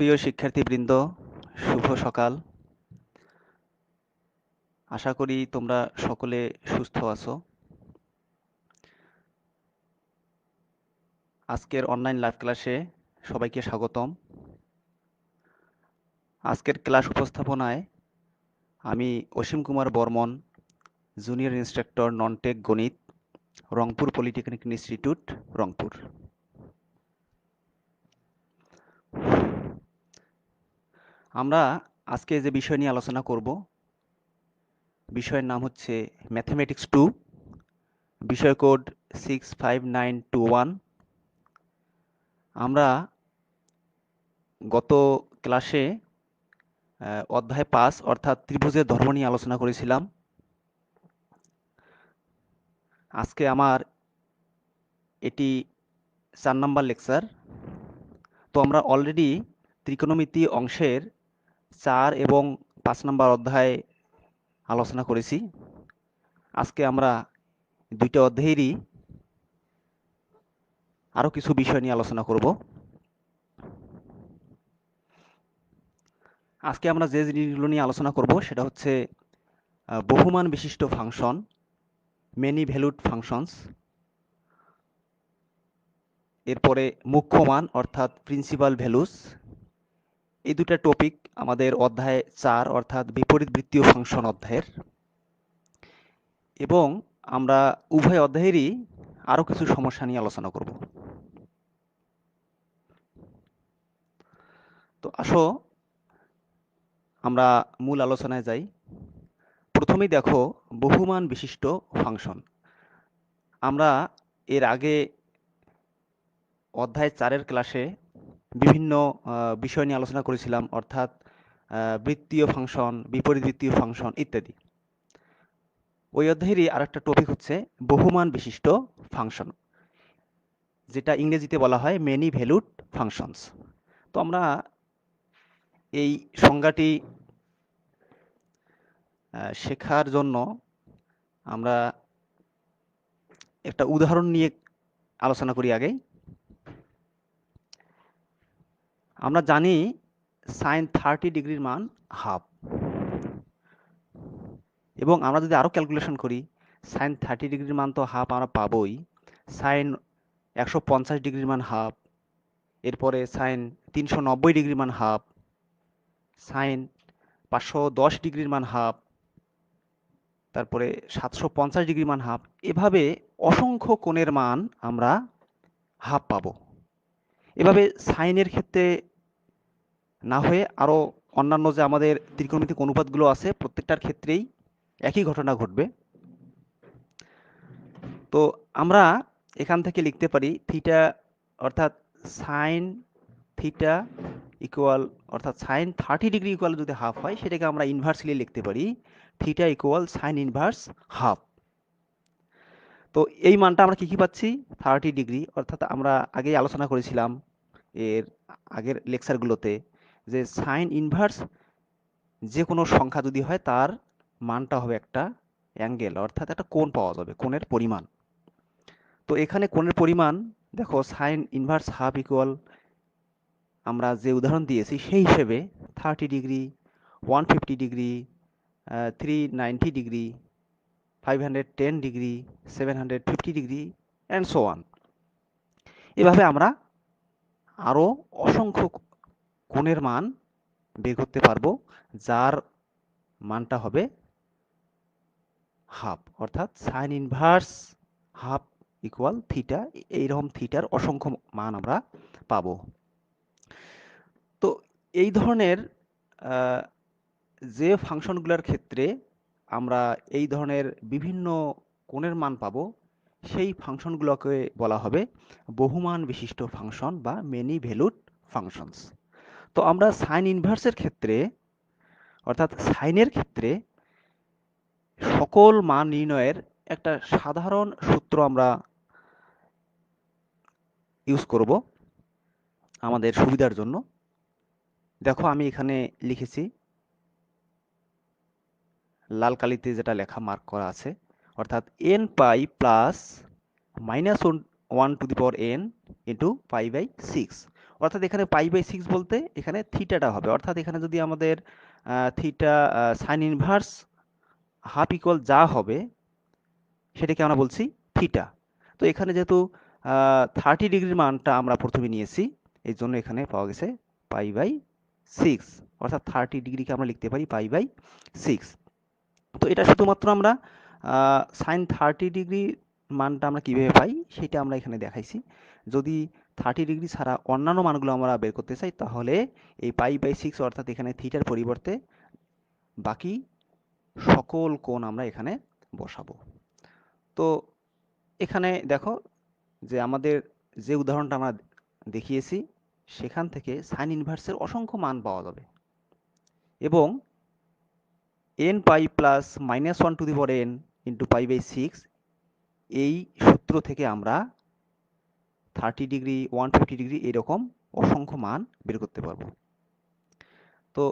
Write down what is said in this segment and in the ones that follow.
প্রিয় শিক্ষার্থীবৃন্দ, শুভ সকাল। আশা করি তোমরা সকলে সুস্থ আছো। আজকের অনলাইন লাইভ ক্লাসে সবাইকে স্বাগতম। আজকের ক্লাস উপস্থাপনায় আমি অসীম কুমার বর্মন, জুনিয়র ইন্সট্রাক্টর নন-টেক গণিত, রংপুর পলিটেকনিক ইনস্টিটিউট, রংপুর। আমরা আজকে যে বিষয় নিয়ে আলোচনা করব, বিষয়ের নাম হচ্ছে ম্যাথমেটিক্স 2, বিষয় কোড 65921। আমরা গত ক্লাসে অধ্যায় 5 অর্থাৎ ত্রিভুজের ধর্ম নিয়ে আলোচনা করেছিলাম। আজকে আমার এটি 4 নাম্বার লেকচার। তো আমরা অলরেডি ত্রিকোণমিতি অংশের 4 এবং 5 নাম্বার অধ্যায় আলোচনা করেছি। আজকে আমরা দুইটা অধ্যায়েরই আরো কিছু বিষয় নিয়ে আলোচনা করব। আজকে আমরা যে জিনিসগুলো নিয়ে আলোচনা করব সেটা হচ্ছে বহুমান বিশিষ্ট ফাংশন, মেনি ভ্যালুড ফাংশনস, এরপরে মুখ্য মান অর্থাৎ প্রিন্সিপাল ভ্যালুস। এই দুটো টপিক আমাদের অধ্যায় 4 অর্থাৎ বিপরীত বৃত্তীয় ফাংশন অধ্যায়ের, এবং আমরা উভয় অধ্যায়েরই আরো কিছু সমস্যা নিয়ে আলোচনা করব। তো আসো আমরা মূল আলোচনায় যাই। প্রথমেই দেখো বহুমান বিশিষ্ট ফাংশন। আমরা এর আগে অধ্যায় 4-এর ক্লাসে বিভিন্ন বিষয় নিয়ে আলোচনা করেছিলাম, অর্থাৎ বৃত্তীয় ফাংশন, বিপরীত বৃত্তীয় ফাংশন ইত্যাদি। ওই অধ্যায়েরই আরেকটা টপিক হচ্ছে বহুমান বিশিষ্ট ফাংশন, যেটা ইংরেজিতে বলা হয় মেনি ভ্যালুড ফাংশনস। তো আমরা এই সংজ্ঞাটি শেখার জন্য আমরা একটা উদাহরণ নিয়ে আলোচনা করি। আগে আমরা জানি sin 30 ডিগ্রির মান হাফ, এবং আমরা যদি আরো ক্যালকুলেশন করি sin 30 ডিগ্রির মান তো হাফ আমরা পাবোই, sin 150 ডিগ্রির মান হাফ, এরপরে sin 390 ডিগ্রির মান হাফ, sin 510 ডিগ্রির মান হাফ, তারপরে 750 ডিগ্রির মান হাফ। এভাবে অসংখ্য কোণের মান আমরা হাফ পাবো। এভাবে সাইনের ক্ষেত্রে না হয়ে আরো অন্যান্য যে আমাদের ত্রিকোণমিতিক অনুপাতগুলো আছে প্রত্যেকটার ক্ষেত্রেই একই ঘটনা ঘটবে। তো আমরা এখান থেকে লিখতে পারি থিটা অর্থাৎ সাইন থিটা ইকুয়াল, অর্থাৎ সাইন 30 ডিগ্রি ইকুয়াল যদি হাফ হয় সেটাকে আমরা ইনভার্সলি লিখতে পারি theta equal sign inverse half. তো এই মানটা আমরা কি পাচ্ছি 30 ডিগ্রি, অর্থাৎ আমরা আগেই আলোচনা করেছিলাম এর আগের লেকচারগুলোতে যে সাইন ইনভার্স যে কোনো সংখ্যা যদি হয় তার মানটা হবে একটা অ্যাঙ্গেল, অর্থাৎ একটা কোণ পাওয়া যাবে, কোণের পরিমাণ। তো এখানে কোণের পরিমাণ দেখো সাইন ইনভার্স হাফ ইকুয়াল আমরা যে উদাহরণ দিয়েছি সেই হিসেবে 30 degree, 150 degree, 390 degree, 510 degree, 750 degree and so on. এভাবে আমরা আরো অসংখ্য কোণের মান বের করতে পারবো যার মানটা হবে হাফ, অর্থাৎ sign inverse half equal theta. এইরকম থিটার অসংখ্য মান আমরা পাবো। তো এই ধরনের যে ফাংশনগুলোর ক্ষেত্রে আমরা এই ধরনের বিভিন্ন কোণের মান পাবো সেই ফাংশনগুলোকে বলা হবে বহুমান বিশিষ্ট ফাংশন বা মেনি ভ্যালুড ফাংশনস। তো আমরা সাইন ইনভার্সের ক্ষেত্রে অর্থাৎ সাইনের ক্ষেত্রে সকল মান নির্ণয়ের একটা সাধারণ সূত্র আমরা ইউজ করব আমাদের সুবিধার জন্য। দেখো আমি এখানে লিখেছি লাল কালিতে যেটা লেখা মার্ক করা আছে, অর্থাৎ n pi plus -1 to the power n into pi by 6, অর্থাৎ এখানে π/6 বলতে এখানে থিটাটা হবে, অর্থাৎ এখানে যদি আমাদের theta sine inverse half equal যা হবে সেটাকে আমরা বলছি থিটা। তো এখানে যেহেতু 30 ডিগ্রির মানটা আমরা প্রথমে নিয়েছি, এই জন্য এখানে পাওয়া গেছে π/6, অর্থাৎ 30 ডিগ্রিকে আমরা লিখতে পারি π/6। তো এটা শুধুমাত্র আমরা সাইন 30 ডিগ্রি মানটা আমরা কিভাবে পাই সেটা আমরা এখানে দেখাইছি। যদি 30 ডিগ্রি ছাড়া অন্যান্য মানগুলো আমরা বের করতে চাই, তাহলে এই π/6 অর্থাৎ এখানে থিটার পরিবর্তে বাকি সকল কোণ আমরা এখানে বসাবো। তো এখানে দেখো যে আমাদের যে উদাহরণটা আমরা দেখিয়েছি সেখান থেকে সাইন ইনভার্সের অসংখ্য মান পাওয়া যাবে, এবং nπ plus -1 to the power n into π/6 এই সূত্র থেকে আমরা 30 ডিগ্রি 150 ডিগ্রি এরকম অসংখ্য মান বের করতে পারবো। তো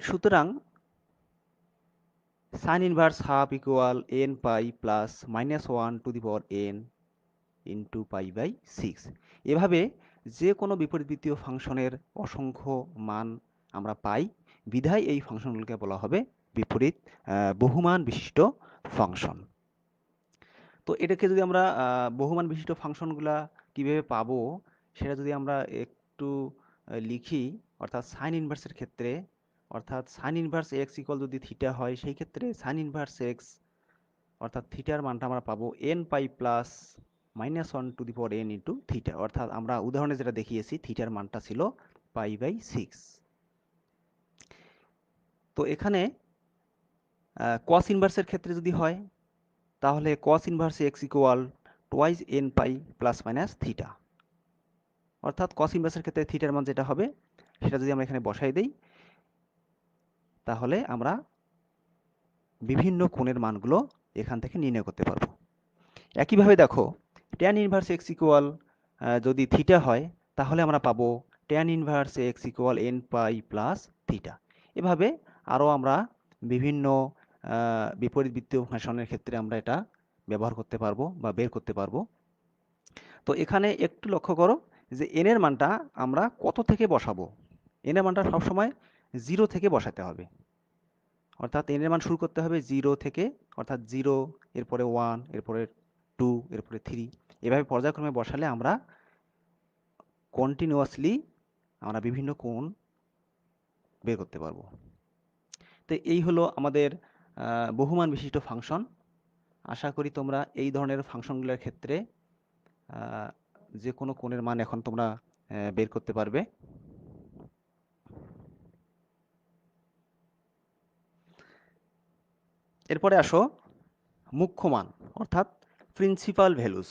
সুতরাং sine inverse half equal nπ plus -1 to the power n into π/6। এভাবে যে কোনো বিপরীতবৃত্তীয় ফাংশনের অসংখ্য মান আমরা পাই, বিধায় এই ফাংশনগুলোকে বলা হবে বিপরীত বহুমান বিশিষ্ট ফাংশন। তো এটাকে যদি আমরা বহুমান বিশিষ্ট ফাংশনগুলা কিভাবে পাবো সেটা যদি আমরা একটু লিখি, অর্থাৎ সাইন ইনভার্সের ক্ষেত্রে, অর্থাৎ সাইন ইনভার্স এক্স ইকুয়াল যদি থিটা হয়, সেই ক্ষেত্রে সাইন ইনভার্স এক্স অর্থাৎ থিটার মানটা আমরা পাবো nπ plus -1 to the power n into theta, অর্থাৎ আমরা উদাহরণে যেটা দেখিয়েছি থিটার মানটা ছিল π/6। তো এখানে কস ইনভার্সের ক্ষেত্রে যদি হয়, তাহলে cos inverse x equal twice nπ plus minus theta, অর্থাৎ cos ইনভার্সের ক্ষেত্রে থিটার মান যেটা হবে সেটা যদি আমরা এখানে বসাই দেই, তাহলে আমরা বিভিন্ন কোণের মানগুলো এখান থেকে নির্ণয় করতে পারবো। একইভাবে দেখো tan ইনভার্স এক্স ইকুয়াল যদি থিটা হয়, তাহলে আমরা পাবো tan inverse x equal nπ plus theta. এভাবে আরও আমরা বিভিন্ন বিপরীতবৃত্তীয় ফাংশনের ক্ষেত্রে আমরা এটা ব্যবহার করতে পারবো বা বের করতে পারবো। তো এখানে একটু লক্ষ্য করো যে n এর মানটা আমরা কত থেকে বসাবো। n এর মানটা সবসময় 0 থেকে বসাতে হবে, অর্থাৎ n এর মান শুরু করতে হবে 0 থেকে, অর্থাৎ 0, এরপরে 1, এরপরে 2, এরপরে 3, এভাবে পর্যায়ক্রমে বসালে আমরা কন্টিনিউয়াসলি আমরা বিভিন্ন কোণ বের করতে পারবো। তো এই হলো আমাদের বহুমান বিশিষ্ট ফাংশন। আশা করি তোমরা এই ধরনের ফাংশনগুলোর ক্ষেত্রে যে কোনো কোণের মান এখন তোমরা বের করতে পারবে। এরপরে আসো মুখ্য মান, অর্থাৎ প্রিন্সিপাল ভ্যালুস।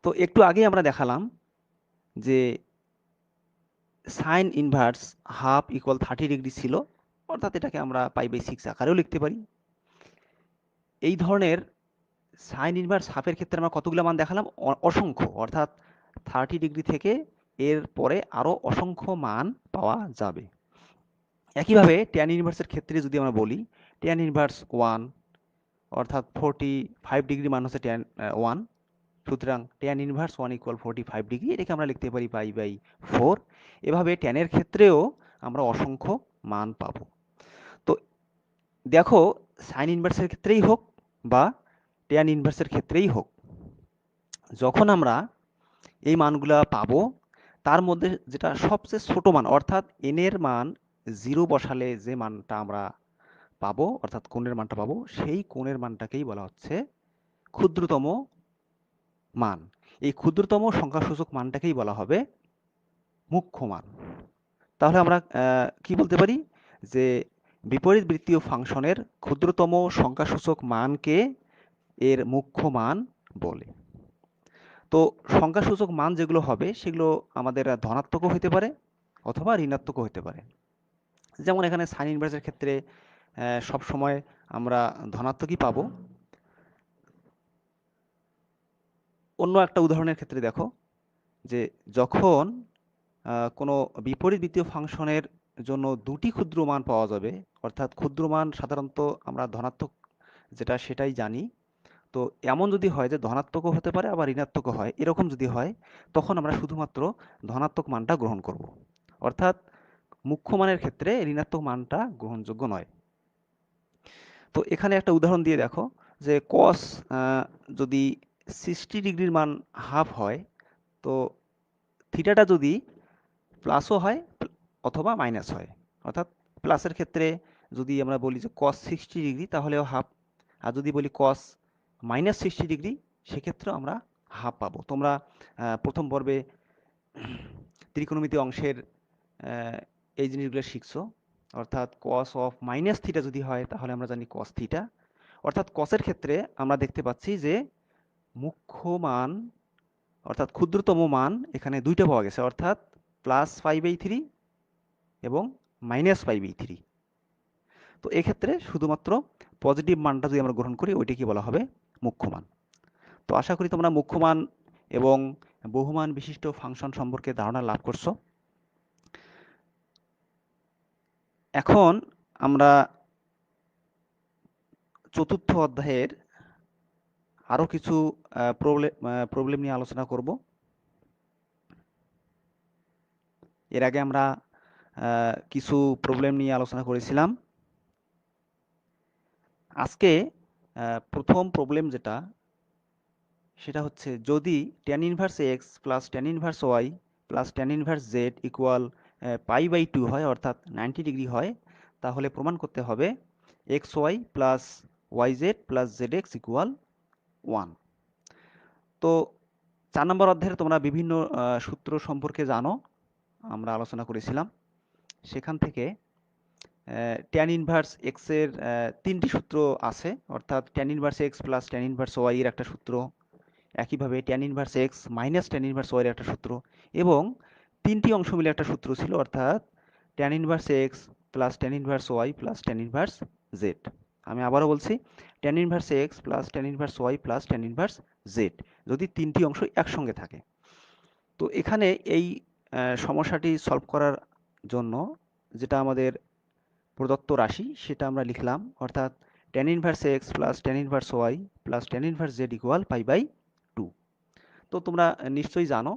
তো একটু আগে আমরা দেখালাম যে sign inverse half equal 30 degree ছিল, অর্থাৎ এটাকে আমরা π/6 আকারেও লিখতে পারি। এই ধরনের সাইন ইনভার্স হাফের ক্ষেত্রে আমরা কতগুলো মান দেখালাম, অসংখ্য, অর্থাৎ 30 ডিগ্রি থেকে এর পরে আরো অসংখ্য মান পাওয়া যাবে। একইভাবে ট্যান ইনভার্সের ক্ষেত্রে যদি আমরা বলি ট্যান ইনভার্স 1, অর্থাৎ 45 ডিগ্রি মান হচ্ছে ট্যান 1, সুতরাং ট্যান ইনভার্স 1 ইকুয়াল 45 ডিগ্রি, এটাকে আমরা লিখতে পারি π/4। এভাবে ট্যানের ক্ষেত্রেও আমরা অসংখ্য মান পাবো। তো দেখো সাইন ইনভার্সের ক্ষেত্রেই হোক বা ট্যান ইনভার্সের ক্ষেত্রেই হোক, যখন আমরা এই মানগুলা পাবো, তার মধ্যে যেটা সবচেয়ে ছোট মান, অর্থাৎ n এর মান 0 বসালে যে মানটা আমরা পাবো, অর্থাৎ কোণের মানটা পাবো, সেই কোণের মানটাকেই বলা হচ্ছে ক্ষুদ্রতম মান। এই ক্ষুদ্রতম সংখ্যাসূচক মানটাকেই বলা হবে মুখ্য মান। তাহলে আমরা কি বলতে পারি যে বিপরীত বৃত্তীয় ফাংশনের ক্ষুদ্রতম সংখ্যাসূচক মানকে এর মুখ্য মান বলে। তো সংখ্যাসূচক মান যেগুলো হবে সেগুলো আমাদের ধনাত্মকও হতে পারে অথবা ঋণাত্মকও হতে পারে। যেমন এখানে সাইন ইনভার্সের ক্ষেত্রে সব সময় আমরা ধনাত্মকই পাবো। অন্য একটা উদাহরণের ক্ষেত্রে দেখো যে যখন কোনো বিপরীত বৃত্তীয় ফাংশনের জন্য দুটি ক্ষুদ্র মান পাওয়া যাবে, অর্থাৎ ক্ষুদ্র মান সাধারণত আমরা ধনাত্মক যেটা সেটাই জানি। তো এমন যদি হয় যে ধনাত্মকও হতে পারে আবার ঋণাত্মকও হয়, এরকম যদি হয় তখন আমরা শুধুমাত্র ধনাত্মক মানটা গ্রহণ করব। অর্থাৎ মুখ্য মানের ক্ষেত্রে ঋণাত্মক মানটা গ্রহণযোগ্য নয়। তো এখানে একটা উদাহরণ দিয়ে দেখো যে cos যদি 60 ডিগ্রির মান হাফ হয়, তো থিটাটা যদি প্লাসও হয় অথবা মাইনাস হয়, অর্থাৎ প্লাসের ক্ষেত্রে যদি আমরা বলি যে cos 60 ডিগ্রি তাহলেও হাফ, আর যদি বলি cos মাইনাস 60 ডিগ্রি সেক্ষেত্রেও আমরা হাফ পাবো। তোমরা প্রথম পর্বে ত্রিকোণমিতি অংশের এই জিনিসগুলো শিখছো। অর্থাৎ cos অফ মাইনাস থিটা যদি হয় তাহলে আমরা জানি cos থিটা। অর্থাৎ cos এর ক্ষেত্রে আমরা দেখতে পাচ্ছি যে মুখ্য মান অর্থাৎ ক্ষুদ্রতম মান এখানে দুইটা পাওয়া গেছে, অর্থাৎ +π/3 এবং -π/3। তো এক্ষেত্রে শুধুমাত্র পজিটিভ মানটা যদি আমরা গ্রহণ করি ওইটাকে বলা হবে মুখ্য মান। তো আশা করি তোমরা মুখ্য মান এবং বহুমান বিশিষ্ট ফাংশন সম্পর্কে ধারণা লাভ করছো। এখন আমরা চতুর্থ অধ্যায়ের আরো কিছু প্রবলেম নিয়ে আলোচনা করব। এর আগে আমরা কিছু প্রবলেম নিয়ে আলোচনা করেছিলাম। আজকে প্রথম প্রবলেম যেটা, সেটা হচ্ছে যদি tan inverse x plus tan inverse Y plus tan inverse Z equal π/2 হয়, অর্থাৎ 90 ডিগ্রি হয়, তাহলে প্রমাণ করতে হবে x y plus y z plus z x equal 1। তো 4 নম্বর অধ্যায়ে তোমরা বিভিন্ন সূত্র সম্পর্কে জানো, আমরা আলোচনা করেছিলাম। সেখান থেকে tan ইনভার্স এক্স এর 3টি সূত্র আছে, অর্থাৎ tan inverse x plus tan inverse y এর একটা সূত্র, একইভাবে tan inverse x minus tan inverse y এর একটা সূত্র, এবং 3টি অংশ মিলে একটা সূত্র ছিল, অর্থাৎ tan inverse x plus tan inverse Y plus tan inverse z. আমি আবারও বলছি, tan inverse x plus tan inverse Y plus tan inverse z যদি 3টি অংশ একসঙ্গে থাকে। তো এখানে এই সমস্যাটি সলভ করার জন্য যেটা আমাদের প্রদত্ত রাশি সেটা আমরা লিখলাম, অর্থাৎ tan inverse x plus tan inverse Y plus tan inverse Z equal π/2। তো তোমরা নিশ্চয়ই জানো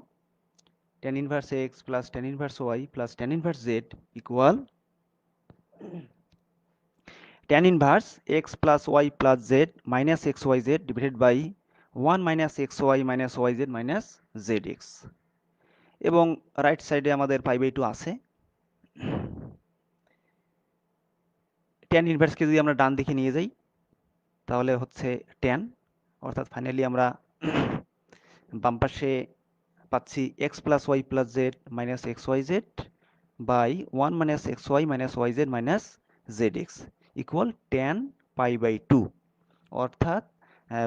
tan inverse x plus tan inverse Y plus tan inverse Z equal tan inverse x plus Y plus Z minus x Y Z divided by 1 minus x Y minus Y Z minus Z X, এবং right সাইডে আমাদের π/2 আছে। tan ইনভার্সকে যদি আমরা ডান দিকে নিয়ে যাই তাহলে হচ্ছে tan, অর্থাৎ ফাইনালি আমরা বাম পাশে পাচ্ছি x plus Y plus Z minus x Y z by 1 minus x Y minus Y Z minus Z x equal tan π/2। অর্থাৎ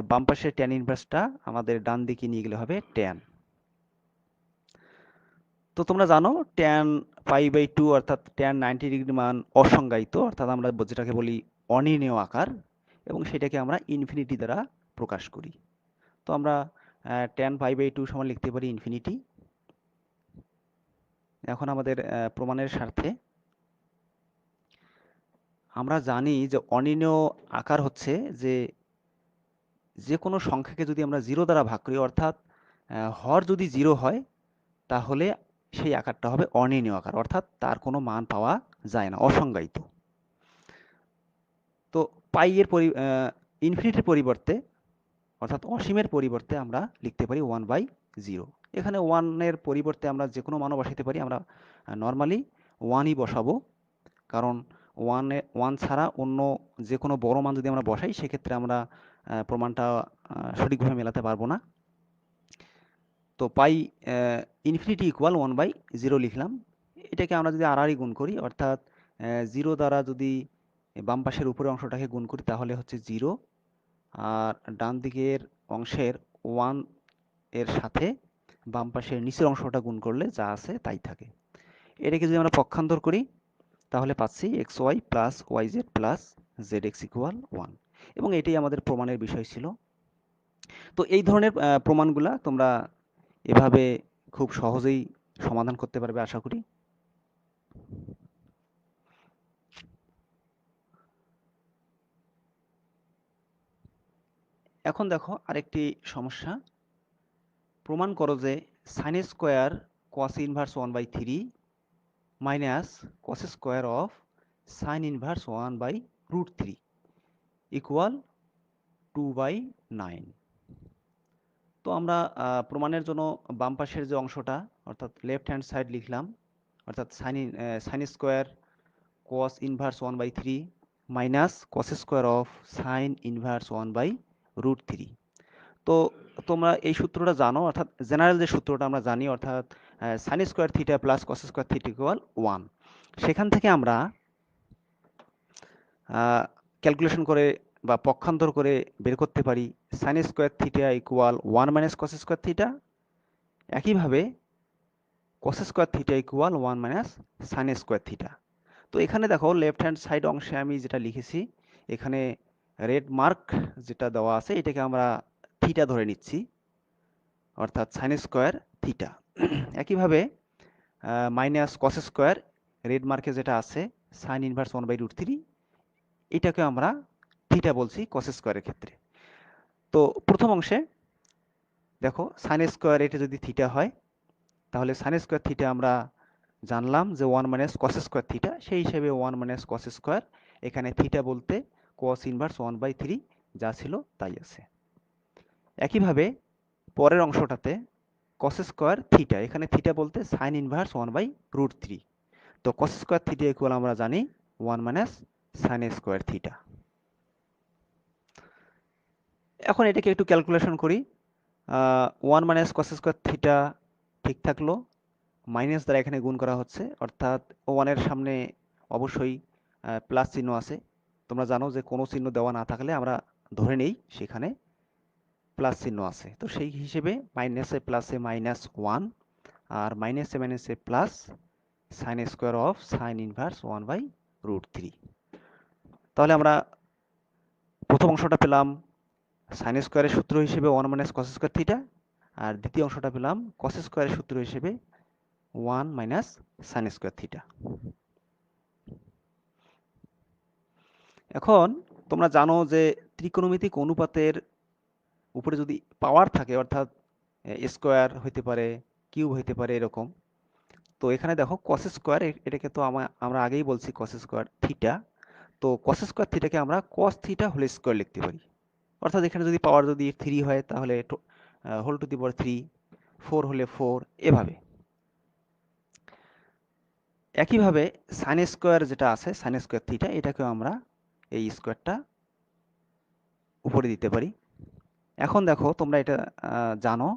বাম পাশে tan ইনভার্সটা আমাদের ডান দিকে নিয়ে গেলে হবে tan। তো তোমরা জানো tan π/2 অর্থাৎ tan 90 ডিগ্রি মান অসংজ্ঞায়িত, অর্থাৎ আমরা যেটাকে বলি অনির্ণেয় আকার, এবং সেটাকে আমরা ইনফিনিটি দ্বারা প্রকাশ করি। তো আমরা tan π/2 সমান লিখতে পারি ইনফিনিটি। এখন আমাদের প্রমাণের স্বার্থে আমরা জানি যে অনির্ণেয় আকার হচ্ছে যে কোনো সংখ্যাকে যদি আমরা 0 দ্বারা ভাগ করি, অর্থাৎ হর যদি 0 হয় তাহলে সেই আকারটা হবে অনির্ণেয় আকার, অর্থাৎ তার কোনো মান পাওয়া যায় না, অসংজ্ঞায়িত। তো পাই এর ইনফিনিটির পরিবর্তে অর্থাৎ অসীমের পরিবর্তে আমরা লিখতে পারি 1/0। এখানে 1 এর পরিবর্তে আমরা যে কোনো মানও বসাতে পারি, আমরা নর্মালি 1ই বসাবো, কারণ 1 ছাড়া অন্য যে কোনো বড় মান যদি আমরা বসাই সেক্ষেত্রে আমরা প্রমাণটা সঠিকভাবে মেলাতে পারবো না। তো পাই ইনফিনিটি ইকুয়াল 1/0 লিখলাম। এটাকে আমরা যদি আর গুণ করি, অর্থাৎ 0 দ্বারা যদি বাম পাশের উপরের অংশটাকে গুণ করি তাহলে হচ্ছে 0, আর ডান দিকের অংশের 1 এর সাথে বাম পাশের নিচের অংশটা গুণ করলে যা আছে তাই থাকে। এটাকে যদি আমরা পক্ষান্তর করি তাহলে পাচ্ছি x y plus y z plus z x equal 1, এবং এটাই আমাদের প্রমাণের বিষয় ছিল। তো এই ধরনের প্রমাণগুলা তোমরা এভাবে খুব সহজেই সমাধান করতে পারবে আশা করি। এখন দেখো আরেকটি সমস্যা, প্রমাণ করো যে sine square cos inverse 1/3 minus cos square of sign inverse 1/√3 equal 2/9। তো আমরা প্রমাণের জন্য বাম পাশের যে অংশটা অর্থাৎ লেফট হ্যান্ড সাইড লিখলাম, অর্থাৎ sine square cos inverse 1/3 minus cos square of sign inverse 1/√3। তো তোমরা এই সূত্রটা জানো, অর্থাৎ জেনারেল যে সূত্রটা আমরা জানি, অর্থাৎ sign square theta plus cos square theta equal 1। সেখান থেকে আমরা ক্যালকুলেশন করে বা পক্ষান্তর করে বের করতে পারি sine square theta equal 1 minus cos square theta. একইভাবে cos square theta equal 1 minus sine square theta. তো এখানে দেখো লেফট হ্যান্ড সাইড অংশে আমি যেটা লিখেছি, এখানে রেড মার্ক যেটা দেওয়া আছে এটাকে আমরা থিটা ধরে নিচ্ছি, অর্থাৎ সাইন স্কোয়ার থিটা। একইভাবে মাইনাস কস স্কোয়ার রেড মার্কে যেটা আছে সাইন ইনভার্স 1/√3, এটাকে আমরা থিটা বলছি কস স্কোয়ারের ক্ষেত্রে। তো প্রথম অংশে দেখো সাইন স্কোয়ার এটা যদি থিটা হয়, তাহলে সাইন স্কোয়ার থিটা আমরা জানলাম যে 1 মাইনাস কস স্কোয়ার থিটা, সেই হিসেবে 1 মাইনাস কস স্কোয়ার, এখানে থিটা বলতে কস ইনভার্স 1/3 যা ছিল তাই আছে। একইভাবে পরের অংশটাতে কস স্কোয়ার থিটা, এখানে থিটা বলতে সাইন ইনভার্স 1/√3। তো কস স্কোয়ার থিটা ইকুয়াল আমরা জানি 1 মাইনাস সাইন স্কোয়ার থিটা। এখন এটাকে একটু ক্যালকুলেশন করি। 1 মাইনাস কস স্কোয়ার থিটা ঠিক থাকলো, মাইনাস দ্বারা এখানে গুণ করা হচ্ছে, অর্থাৎ 1-এর সামনে অবশ্যই প্লাস চিহ্ন আছে। তোমরা জানো যে কোনো চিহ্ন দেওয়া না থাকলে আমরা ধরে নেই সেখানে প্লাস চিহ্ন আছে। তো সেই হিসেবে মাইনাসে প্লাসে -1 আর মাইনাসে মাইনাসে plus sine square of sign inverse 1/√3। তাহলে আমরা প্রথম অংশটা পেলাম সাইন স্কোয়ারের সূত্র হিসেবে 1 মাইনাস কস স্কোয়ার থিটা, আর দ্বিতীয় অংশটা পেলাম কস স্কোয়ারের সূত্র হিসেবে 1 মাইনাস সাইন স্কোয়ার থিটা। এখন তোমরা জানো যে ত্রিকোণমিতিক অনুপাতের উপরে যদি পাওয়ার থাকে, অর্থাৎ স্কোয়ার হইতে পারে, কিউব হইতে পারে, এরকম। তো এখানে দেখো কস স্কোয়ার, এটাকে তো আমরা আগেই বলছি কস স্কোয়ার থিটা। তো কস স্কোয়ার থিটাকে আমরা কস থিটা হোল স্কোয়ার লিখতে পারি, অর্থাৎ এখানে যদি পাওয়ার যদি 3 হয় তাহলে হোল টু দি পাওয়ার 3, 4 হলে 4, এভাবে। একইভাবে সাইন স্কোয়ার যেটা আছে সাইন স্কোয়ার থিটা, এটাকেও আমরা এই স্কোয়ারটা উপরে দিতে পারি। এখন দেখো তোমরা এটা জানো,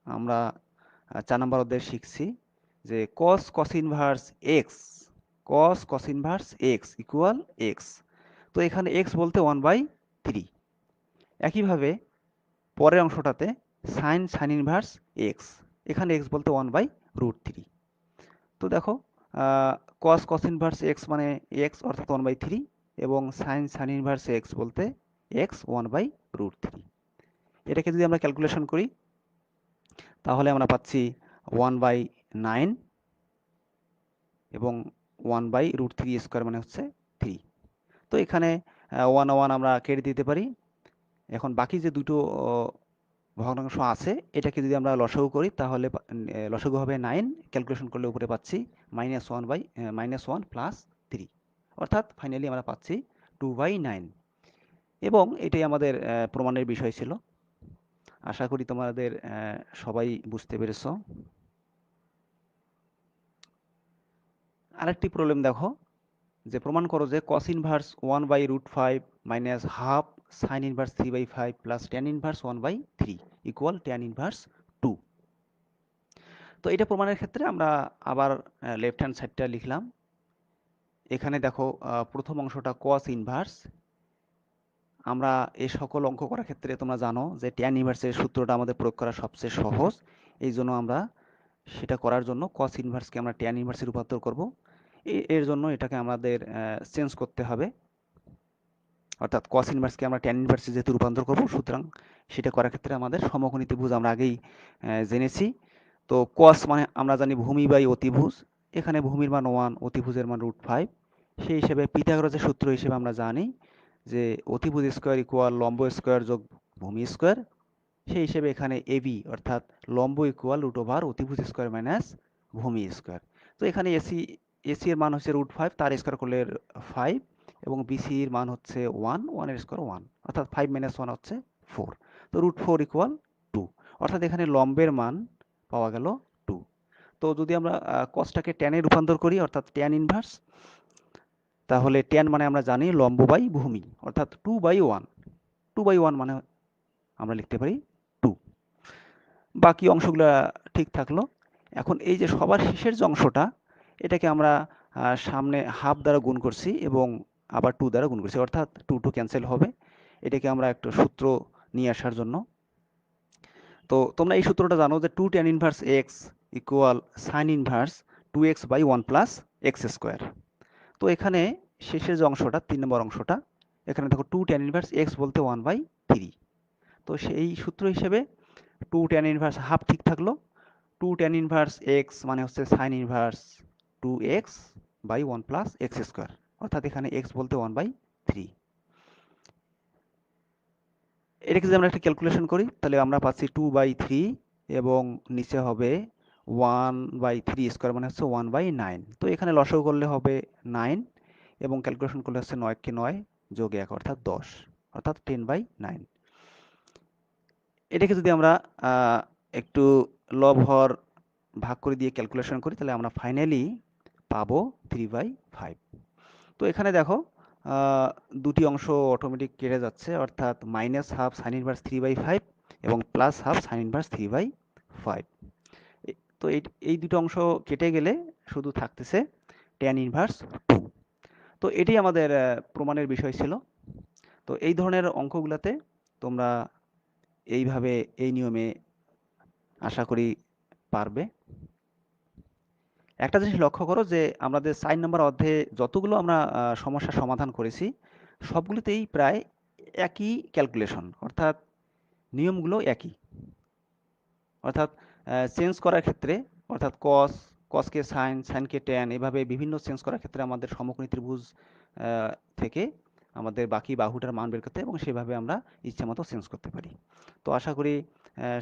আমরা 4 নম্বর অধ্যায়ে শিখছি যে cos inverse x, cos inverse x equal x। তো এখানে x বলতে 1/3। একইভাবে পরের অংশটাতে সাইন ইনভার্স x, এখানে x বলতে 1/√3। তো দেখো cos ইনভার্স x মানে x অর্থাৎ 1/3, এবং সাইন ইনভার্স x বলতে x 1/√3। এটাকে যদি আমরা ক্যালকুলেশন করি তাহলে আমরা পাচ্ছি 1/9 এবং 1/√3 স্কোয়ার মানে হচ্ছে 3। তো এখানে 1 আমরা কেটে দিতে পারি। এখন বাকি যে দুটো ভগ্নাংশ আছে এটাকে যদি আমরা লসাগু করি তাহলে লসাগু হবে 9, ক্যালকুলেশন করলে উপরে পাচ্ছি -1 প্লাস 3, অর্থাৎ ফাইনালি আমরা পাচ্ছি 2/9। এবং এটাই আমাদের প্রমাণের বিষয় ছিল। আশা করি তোমাদের সবাই বুঝতে পেরেছো। আরেকটি প্রবলেম দেখো, যে প্রমাণ করো যে cos inverse 1/√5 minus half sign inverse 3/5 plus tan inverse 1/3 equal tan inverse 2। তো এটা প্রমাণের ক্ষেত্রে আমরা আবার লেফট হ্যান্ড সাইডটা লিখলাম। এখানে দেখো প্রথম অংশটা cos ইনভার্স, আমরা এই সকল অঙ্ক করার ক্ষেত্রে তোমরা জানো যে tan ইনভার্সের সূত্রটা আমাদের প্রয়োগ করা সবচেয়ে সহজ। এই জন্য আমরা সেটা করার জন্য cos ইনভার্সকে আমরা tan ইনভার্সে রূপান্তর করব। এর জন্য এটাকে আমাদের চেঞ্জ করতে হবে, অর্থাৎ cos ইনভার্সকে আমরা tan ইনভার্সে যেহেতু রূপান্তর করব, সুতরাং সেটা করার ক্ষেত্রে আমাদের সমকোণী ত্রিভুজ আমরা আগেই জেনেছি। তো cos মানে আমরা জানি ভূমি বাই অতিভুজ, এখানে ভূমির মান 1, অতিভুজের মান √5। সেই হিসেবে পিথাগোরাসের সূত্র হিসেবে আমরা জানি যে অতিভুজ স্কোয়ার ইকুয়াল লম্ব স্কোয়ার যোগ ভূমি স্কোয়ার, সেই হিসেবে এখানে এবি অর্থাৎ লম্ব ইকুয়াল রুট ওভার অতিভুজ স্কোয়ার মাইনাস ভূমি স্কোয়ার। তো এখানে এসি এর মান হচ্ছে √5, তার স্কোয়ার করলে 5, এবং বিসি এর মান হচ্ছে 1, 1 এর স্কোয়ার 1, অর্থাৎ 5 - 1 হচ্ছে 4। তো √4 ইকুয়াল 2, অর্থাৎ এখানে লম্বের মান পাওয়া গেল 2। তো যদি আমরা কসটাকে ট্যানে রূপান্তর করি অর্থাৎ ট্যান ইনভার্স, তাহলে ট্যান মানে আমরা জানি লম্ব বাই ভূমি, অর্থাৎ 2/1, 2/1 মানে আমরা লিখতে পারি 2। বাকি অংশগুলো ঠিক থাকলো। এখন এই যে সবার শেষের যে অংশটা, এটাকে আমরা সামনে হাফ দ্বারা গুণ করছি এবং আবার 2 দ্বারা গুণ করছি, অর্থাৎ 2 ক্যান্সেল হবে। এটাকে আমরা একটা সূত্র নিয়ে আসার জন্য, তো তোমরা এই সূত্রটা জানো যে 2 tan inverse x equal sign inverse 2x/1 plus x square. তো এখানে শেষের যে অংশটা, 3 নম্বর অংশটা, এখানে দেখো 2 tan ইনভার্স এক্স বলতে 1/3। তো সেই সূত্র হিসেবে 2 tan ইনভার্স হাফ ঠিক থাকলো। 2 tan ইনভার্স এক্স মানে হচ্ছে sign inverse 2x/1 plus x square, অর্থাৎ এখানে এক্স বলতে 1/3। এটাকে যদি আমরা একটা ক্যালকুলেশন করি তাহলে আমরা পাচ্ছি 2/3 এবং নিচে হবে 1/3 স্কোয়ার মানে হচ্ছে 1/9। তো এখানে লসাগু করলে হবে 9 এবং ক্যালকুলেশন করলে হচ্ছে 9 কে 9 যোগ 1 অর্থাৎ 10, অর্থাৎ 10/9। এটাকে যদি আমরা একটু লব হর ভাগ করে দিয়ে ক্যালকুলেশন করি তাহলে আমরা ফাইনালি পাবো 3/5। তো এখানে দেখো দুটি অংশ অটোমেটিক কেটে যাচ্ছে, অর্থাৎ -1/2 সাইন ইনভার্স 3/5 এবং +1/2 সাইন ইনভার্স 3/5। তো এই দুটো অংশ কেটে গেলে শুধু থাকতেছে tan ইনভার্স 2। তো এটি আমাদের প্রমাণের বিষয় ছিল। তো এই ধরনের অঙ্কগুলোতে তোমরা এইভাবে এই নিয়মে আশা করি পারবে। একটা জিনিস লক্ষ্য করো যে আমাদের 4 নম্বর অধ্যায়ে যতগুলো আমরা সমস্যার সমাধান করেছি সবগুলোতেই প্রায় একই ক্যালকুলেশন, অর্থাৎ নিয়মগুলো একই। অর্থাৎ চেঞ্জ করার ক্ষেত্রে, অর্থাৎ কসকে সাইন, সাইনকে ট্যান, এভাবে বিভিন্ন চেঞ্জ করার ক্ষেত্রে আমাদের সমকোণী ত্রিভুজ থেকে আমাদের বাকি বাহুটার মান বের করতে এবং সেভাবে আমরা ইচ্ছে মতো চেঞ্জ করতে পারি। তো আশা করি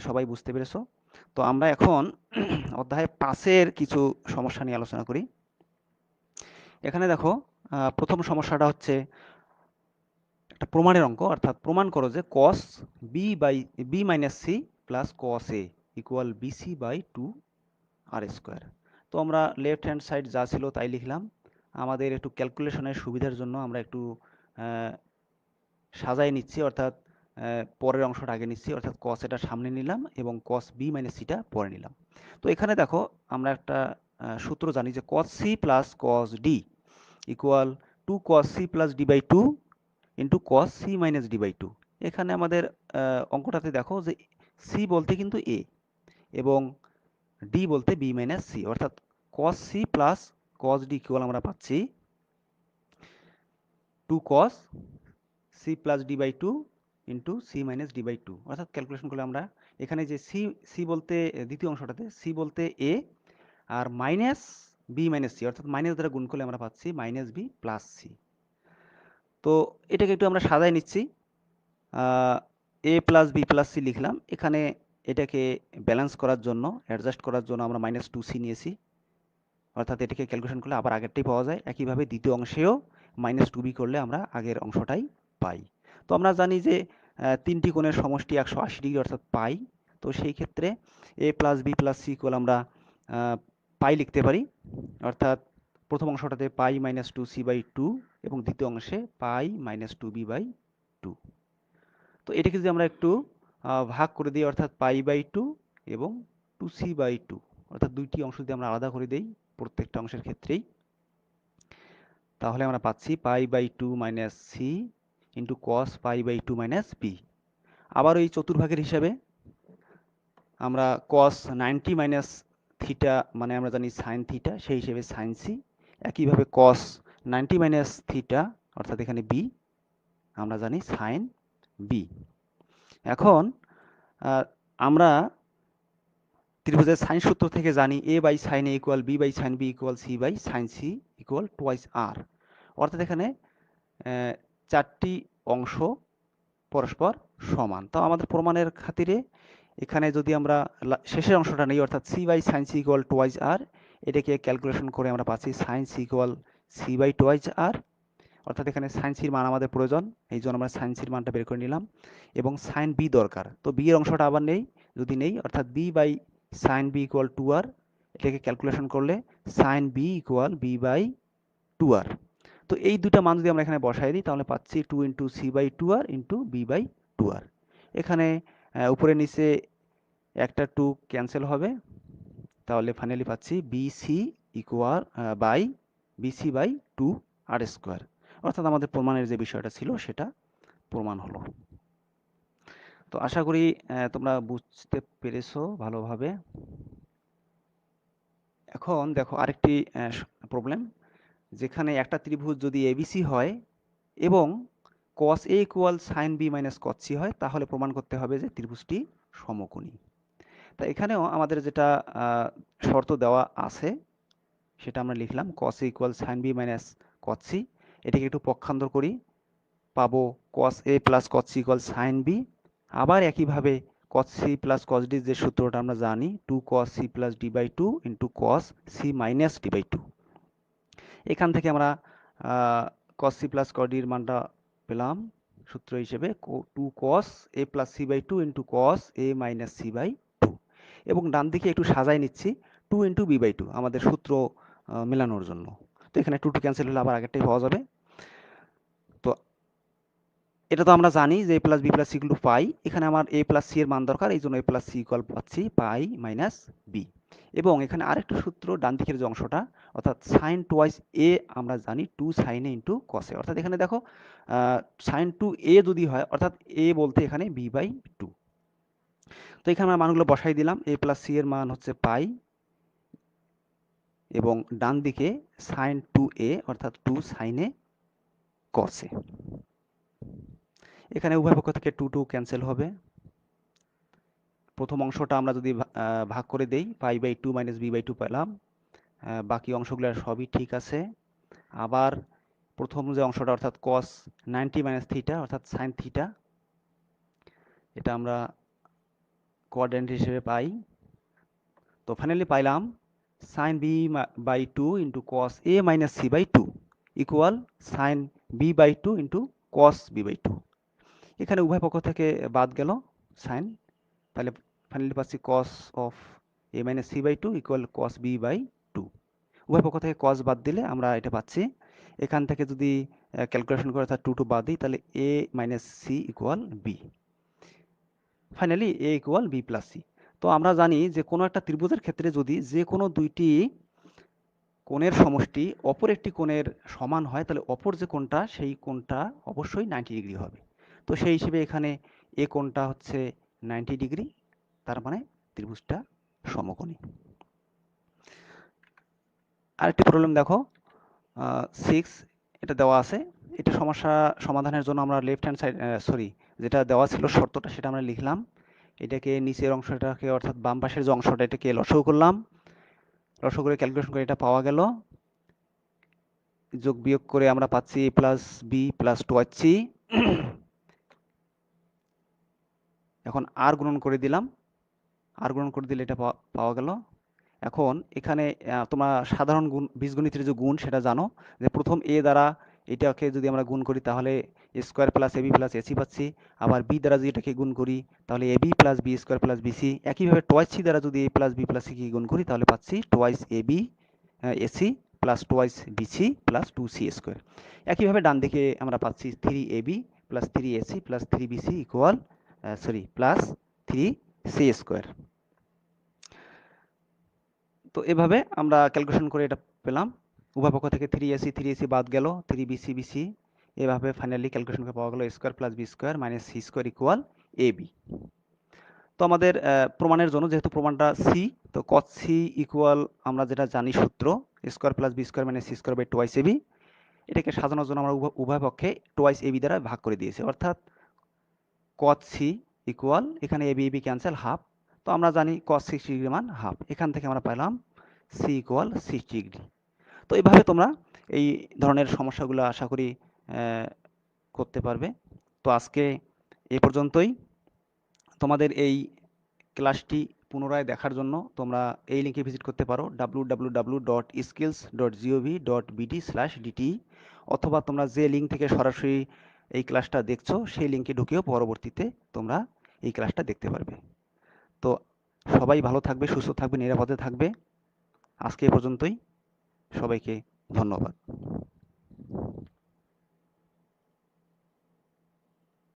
সবাই বুঝতে পেরেছো। তো আমরা এখন অধ্যায় 5-এর কিছু সমস্যা নিয়ে আলোচনা করি। এখানে দেখো প্রথম সমস্যাটা হচ্ছে একটা প্রমাণের অঙ্ক, অর্থাৎ প্রমাণ করো যে cos b minus c plus cos a equal bc/2 R square. তো আমরা লেফট হ্যান্ড সাইড যা ছিল তাই লিখলাম। আমাদের একটু ক্যালকুলেশনের সুবিধার জন্য আমরা একটু সাজাই নিচ্ছি, অর্থাৎ পরের অংশটা আগে নিচ্ছি, অর্থাৎ cos এটা সামনে নিলাম এবং cos b মাইনাস সিটা পরে নিলাম। তো এখানে দেখো আমরা একটা সূত্র জানি যে cos c plus cos d equal 2 cos c plus d/2 into cos c minus d/2। এখানে আমাদের অঙ্কটাতে দেখো যে c বলতে কিন্তু a এবং d বলতে b মাইনাস c, অর্থাৎ cos c plus cos d equal আমরা পাচ্ছি 2 cos c plus d/2 into c minus d/2, অর্থাৎ ক্যালকুলেশন করলে আমরা এখানে যে c বলতে দ্বিতীয় অংশটাতে c বলতে a আর মাইনাস b মাইনাস c, অর্থাৎ মাইনাস দ্বারা গুণ করলে আমরা পাচ্ছি মাইনাস b প্লাস c। তো এটাকে একটু আমরা সাজায় নিচ্ছি, a plus b plus c লিখলাম। এখানে এটাকে ব্যালেন্স করার জন্য, অ্যাডজাস্ট করার জন্য আমরা -2c নিয়েছি, অর্থাৎ এটাকে ক্যালকুলেশন করলে আবার আগেরটাই পাওয়া যায়। একইভাবে দ্বিতীয় অংশেও -2b করলে আমরা আগের অংশটাই পাই। তো আমরা জানি যে তিনটি কোণের সমষ্টি 180 ডিগ্রি অর্থাৎ পাই। তো সেই ক্ষেত্রে a plus b plus c equal আমরা পাই লিখতে পারি, অর্থাৎ প্রথম অংশটাতে পাই -2c/2 এবং দ্বিতীয় অংশে পাই -2b/2। তো এটাকে যদি আমরা একটু ভাগ করে দিই, অর্থাৎ পাই/2 এবং 2c/2, অর্থাৎ দুইটি অংশ যদি আমরা আলাদা করে দিই প্রত্যেকটা অংশের ক্ষেত্রেই, তাহলে আমরা পাচ্ছি পাই/2 মাইনাস সি ইন্টু কস পাই/2 মাইনাস বি। আবার ওই চতুর্ভাগের হিসাবে আমরা কস 90 মাইনাস থিটা মানে আমরা জানি সাইন থিটা, সেই হিসেবে সাইন সি। একইভাবে কস 90 মাইনাস থিটা অর্থাৎ এখানে বি আমরা জানি সাইন বি। এখন আমরা ত্রিভুজের সাইন সূত্র থেকে জানি a by sine a equal b by sine b equal c by sine c equal twice r, অর্থাৎ এখানে চারটি অংশ পরস্পর সমান। তো আমাদের প্রমাণের খাতিরে এখানে যদি আমরা শেষের অংশটা নেই, অর্থাৎ C by sine C equal twice R, এটাকে ক্যালকুলেশন করে আমরা পাচ্ছি sine C equal C by twice R, অর্থাৎ এখানে সাইন সির মান আমাদের প্রয়োজন, এই জন্য আমরা সাইন সির মানটা বের করে নিলাম, এবং সাইন বি দরকার, তো বি এর অংশটা আবার নেই, যদি নেই অর্থাৎ B by sine B equal two R, এটাকে ক্যালকুলেশন করলে sine B equal B by two R. তো এই দুটা মান যদি আমরা এখানে বসাই দিই তাহলে পাচ্ছি two into C by two R into B by two R. এখানে উপরে নিচে একটা টু ক্যান্সেল হবে, তাহলে ফাইনালি পাচ্ছি BC equal by BC by two R square, অর্থাৎ আমাদের প্রমাণের যে বিষয়টা ছিল সেটা প্রমাণ হলো। তো আশা করি তোমরা বুঝতে পেরেছো ভালোভাবে। এখন দেখো আরেকটি প্রবলেম, যেখানে একটা ত্রিভুজ যদি এবিসি হয় এবং cos a equal sine B minus cos c হয়, তাহলে প্রমাণ করতে হবে যে ত্রিভুজটি সমকোণী। তা এখানেও আমাদের যেটা শর্ত দেওয়া আছে সেটা আমরা লিখলাম, cos a equal sine B minus cos c, এটাকে একটু পক্ষান্তর করি, পাবো cos a plus cos c equal sine B. আবার একইভাবে cos c plus cos d যে সূত্রটা আমরা জানি, 2 cos c plus d by two into cos c minus d by two. এখান থেকে আমরা cos c plus cos d এর মানটা পেলাম সূত্র হিসেবে 2 cos a plus c by two into cos a minus c by two, এবং ডান দিকে একটু সাজাই নিচ্ছি 2 ইন্টু বি বাই টু আমাদের সূত্র মেলানোর জন্য। তো এখানে 2 ক্যান্সেল হলে আবার আগেরটাই পাওয়া যাবে। তো এটা তো আমরা জানি যে a plus B plus C equal to pi, এখানে আমার a প্লাস সি এর মান দরকার, এই জন্য a প্লাস সি ইকুয়াল পাচ্ছি পাই মাইনাস বি। এবং এখানে আরেকটা সূত্র ডান দিকের যে অংশটা, অর্থাৎ সাইন টোয়াইস এ আমরা জানি 2 সাইন এ ইন্টু কসে, অর্থাৎ এখানে দেখো সাইন টু এ যদি হয়, অর্থাৎ এ বলতে এখানে বি বাই টু। তো এখানে আমরা মানগুলো বসাই দিলাম, a প্লাস সি এর মান হচ্ছে পাই, এবং ডান দিকে সাইন টু এ অর্থাৎ 2 সাইন এ কসে। এখানে উভয় পক্ষ থেকে 2 2 ক্যান্সেল হবে। প্রথম অংশটা আমরা যদি ভাগ করে দেই, pi by two minus B by two পেলাম, বাকি অংশগুলো সবই ঠিক আছে। আবার প্রথম যে অংশটা অর্থাৎ cos 90 মাইনাস থিটা অর্থাৎ সাইন থিটা, এটা আমরা কোঅর্ডিনেট হিসেবে পাই। তো ফাইনালি পাইলাম sine B by two into cos a minus C by two equal sine B by two into cos B by two. এখানে উভয় পক্ষ থেকে বাদ গেল সাইন, তাহলে ফাইনালি পাচ্ছি cos of a minus C by two equal cos b by two. উভয় পক্ষ থেকে cos বাদ দিলে আমরা এটা পাচ্ছি, এখান থেকে যদি ক্যালকুলেশন করে অর্থাৎ 2 2 বাদ দিই তাহলে a minus C equal b। Finally a equal b plus C. তো আমরা জানি যে কোনো একটা ত্রিভুজের ক্ষেত্রে যদি যে কোনো দুইটি কোণের সমষ্টি অপর একটি কোণের সমান হয়, তাহলে অপর যে কোণটা সেই কোণটা অবশ্যই 90 ডিগ্রি হবে। তো সেই হিসেবে এখানে এ কোণটা হচ্ছে 90 ডিগ্রি, তার মানে ত্রিভুজটা সমকোণী। আরেকটি প্রবলেম দেখো 6, এটা দেওয়া আছে, এটা সমস্যা সমাধানের জন্য আমরা লেফট হ্যান্ড সাইড যেটা দেওয়া ছিল শর্তটা সেটা আমরা লিখলাম, এটাকে নিচের অংশটাকে অর্থাৎ বাম পাশের যে অংশটা এটাকে লসাগু করলাম, লসাগু করে ক্যালকুলেশন করে এটা পাওয়া গেল, যোগ বিয়োগ করে আমরা পাচ্ছি a plus B plus two C. এখন আর গুণন করে দিলাম, আর গুণন করে দিলে এটা পাওয়া গেল। এখন এখানে তোমরা সাধারণ গুণ বীজগণিতের যে গুণ সেটা জানো, যে প্রথম এ দ্বারা এটাকে যদি আমরা গুণ করি তাহলে A square plus AB plus AC পাচ্ছি, আবার বি দ্বারা যদি এটাকে গুণ করি তাহলে AB plus B square plus BC, একইভাবে টোয়াইস সি দ্বারা যদি A plus B plus C কে গুণ করি তাহলে পাচ্ছি twice AB AC plus twice BC plus two C square. একইভাবে ডান দিকে আমরা পাচ্ছি three AB plus three AC plus three BC equal plus three C square. তো এভাবে আমরা ক্যালকুলেশন করে এটা পেলাম, উভয় পক্ষ থেকে থ্রি এসি বাদ গেল, থ্রি বিসি বিসি, এভাবে ফাইনালি ক্যালকুলেশন করে পাওয়া গেল A square plus B square minus C square equal A B. তো আমাদের প্রমাণের জন্য যেহেতু প্রমাণটা সি, তো কট সি ইকুয়াল আমরা যেটা জানি সূত্র square plus B square minus C square by twice AB, এটাকে সাজানোর জন্য আমরা উভয় পক্ষে টোয়াইস এবি দ্বারা ভাগ করে দিয়েছি, অর্থাৎ কট সি ইকুয়াল এখানে এবি এবি ক্যান্সেল হাফ, তো আমরা জানি কস 60 ডিগ্রি মান হাফ, এখান থেকে আমরা পেলাম সি ইকুয়াল 60 ডিগ্রি। তো এইভাবে তোমরা এই ধরনের সমস্যাগুলো আশা করি করতে পারবে। তো আজকে এ পর্যন্তই। তোমাদের এই ক্লাসটি পুনরায় দেখার জন্য তোমরা এই লিঙ্কে ভিজিট করতে পারো www.skills.gov.bd/dt, অথবা তোমরা যে লিঙ্ক থেকে সরাসরি এই ক্লাসটা দেখছো সেই লিঙ্কে ঢুকেও পরবর্তীতে তোমরা এই ক্লাসটা দেখতে পারবে। তো সবাই ভালো থাকবে, সুস্থ থাকবে, নিরাপদে থাকবে। আজকে এ পর্যন্তই। সবাইকে ধন্যবাদ।